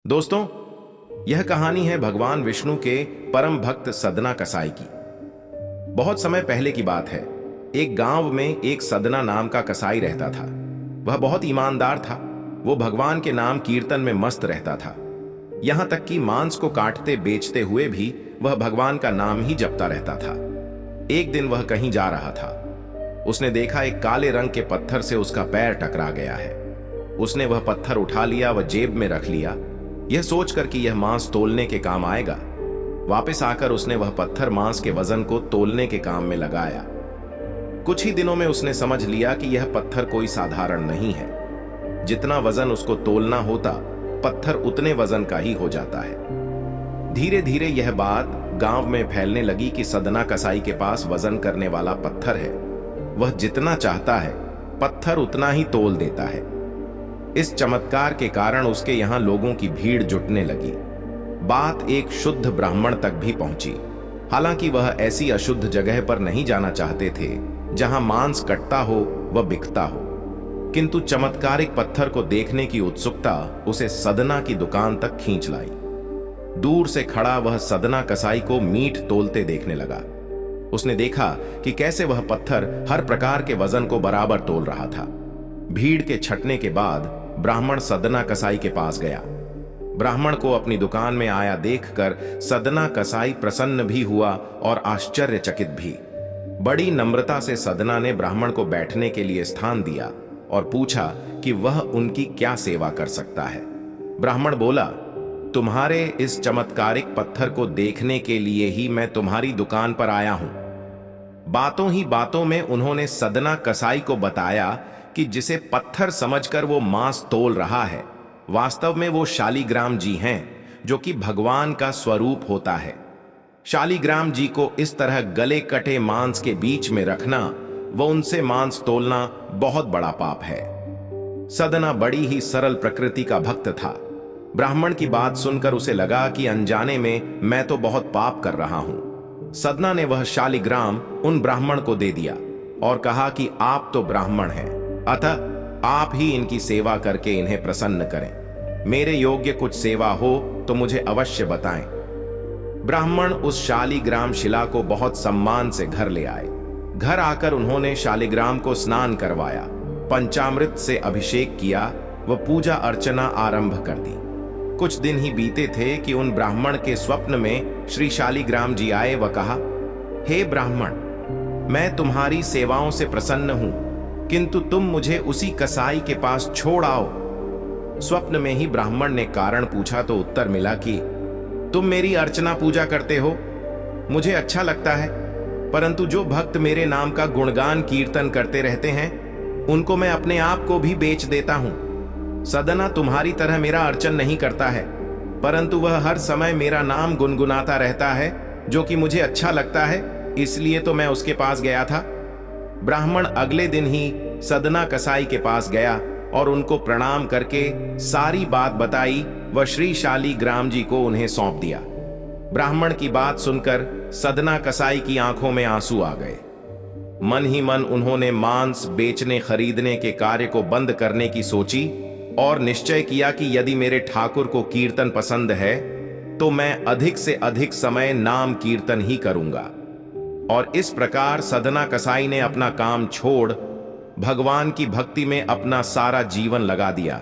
दोस्तों, यह कहानी है भगवान विष्णु के परम भक्त सदना कसाई की। बहुत समय पहले की बात है। एक गांव में एक सदना नाम का कसाई रहता था। वह बहुत ईमानदार था। वो भगवान के नाम कीर्तन में मस्त रहता था। यहां तक कि मांस को काटते बेचते हुए भी वह भगवान का नाम ही जपता रहता था। एक दिन वह कहीं जा रहा था। उसने देखा एक काले रंग के पत्थर से उसका पैर टकरा गया है। उसने वह पत्थर उठा लिया, वह जेब में रख लिया, यह सोचकर कि यह मांस तोलने के काम आएगा। वापस आकर उसने वह पत्थर मांस के वजन को तोलने के काम में लगाया। कुछ ही दिनों में उसने समझ लिया कि यह पत्थर कोई साधारण नहीं है। जितना वजन उसको तोलना होता, पत्थर उतने वजन का ही हो जाता है। धीरे धीरे यह बात गांव में फैलने लगी कि सदना कसाई के पास वजन करने वाला पत्थर है। वह जितना चाहता है पत्थर उतना ही तोल देता है। इस चमत्कार के कारण उसके यहां लोगों की भीड़ जुटने लगी। बात एक शुद्ध ब्राह्मण तक भी पहुंची। हालांकि वह ऐसी अशुद्ध जगह पर नहीं जाना चाहते थे जहां मांस कटता हो व बिकता हो, किंतु चमत्कारिक पत्थर को देखने की उत्सुकता उसे सदना की दुकान तक खींच लाई। दूर से खड़ा वह सदना कसाई को मीट तोलते देखने लगा। उसने देखा कि कैसे वह पत्थर हर प्रकार के वजन को बराबर तोल रहा था। भीड़ के छटने के बाद ब्राह्मण सदना कसाई के पास गया। ब्राह्मण को अपनी दुकान में आया देखकर सदना कसाई प्रसन्न भी हुआ और आश्चर्यचकित भी। बड़ी नम्रता से सदना ने ब्राह्मण को बैठने के लिए स्थान दिया और पूछा कि वह उनकी क्या सेवा कर सकता है। ब्राह्मण बोला, तुम्हारे इस चमत्कारिक पत्थर को देखने के लिए ही मैं तुम्हारी दुकान पर आया हूं। बातों ही बातों में उन्होंने सदना कसाई को बताया कि जिसे पत्थर समझकर वो मांस तोल रहा है, वास्तव में वो शालिग्राम जी हैं, जो कि भगवान का स्वरूप होता है। शालिग्राम जी को इस तरह गले कटे मांस के बीच में रखना व उनसे मांस तोलना बहुत बड़ा पाप है। सदना बड़ी ही सरल प्रकृति का भक्त था। ब्राह्मण की बात सुनकर उसे लगा कि अनजाने में मैं तो बहुत पाप कर रहा हूं। सदना ने वह शालिग्राम उन ब्राह्मण को दे दिया और कहा कि आप तो ब्राह्मण हैं, अतः आप ही इनकी सेवा करके इन्हें प्रसन्न करें। मेरे योग्य कुछ सेवा हो तो मुझे अवश्य बताएं। ब्राह्मण उस शालिग्राम शिला को बहुत सम्मान से घर ले आए। घर आकर उन्होंने शालिग्राम को स्नान करवाया, पंचामृत से अभिषेक किया व पूजा अर्चना आरंभ कर दी। कुछ दिन ही बीते थे कि उन ब्राह्मण के स्वप्न में श्री शालिग्राम जी आए व कहा, हे ब्राह्मण, मैं तुम्हारी सेवाओं से प्रसन्न हूं, किंतु तुम मुझे उसी कसाई के पास छोड़ आओ। स्वप्न में ही ब्राह्मण ने कारण पूछा तो उत्तर मिला कि तुम मेरी अर्चना पूजा करते हो, मुझे अच्छा लगता है, परंतु जो भक्त मेरे नाम का गुणगान कीर्तन करते रहते हैं, उनको मैं अपने आप को भी बेच देता हूं। सदना तुम्हारी तरह मेरा अर्चन नहीं करता है, परंतु वह हर समय मेरा नाम गुनगुनाता रहता है, जो कि मुझे अच्छा लगता है, इसलिए तो मैं उसके पास गया था। ब्राह्मण अगले दिन ही सदना कसाई के पास गया और उनको प्रणाम करके सारी बात बताई व श्री शालिग्राम जी को उन्हें सौंप दिया। ब्राह्मण की बात सुनकर सदना कसाई की आंखों में आंसू आ गए। मन ही मन उन्होंने मांस बेचने खरीदने के कार्य को बंद करने की सोची और निश्चय किया कि यदि मेरे ठाकुर को कीर्तन पसंद है तो मैं अधिक से अधिक समय नाम कीर्तन ही करूंगा। और इस प्रकार सदना कसाई ने अपना काम छोड़ भगवान की भक्ति में अपना सारा जीवन लगा दिया।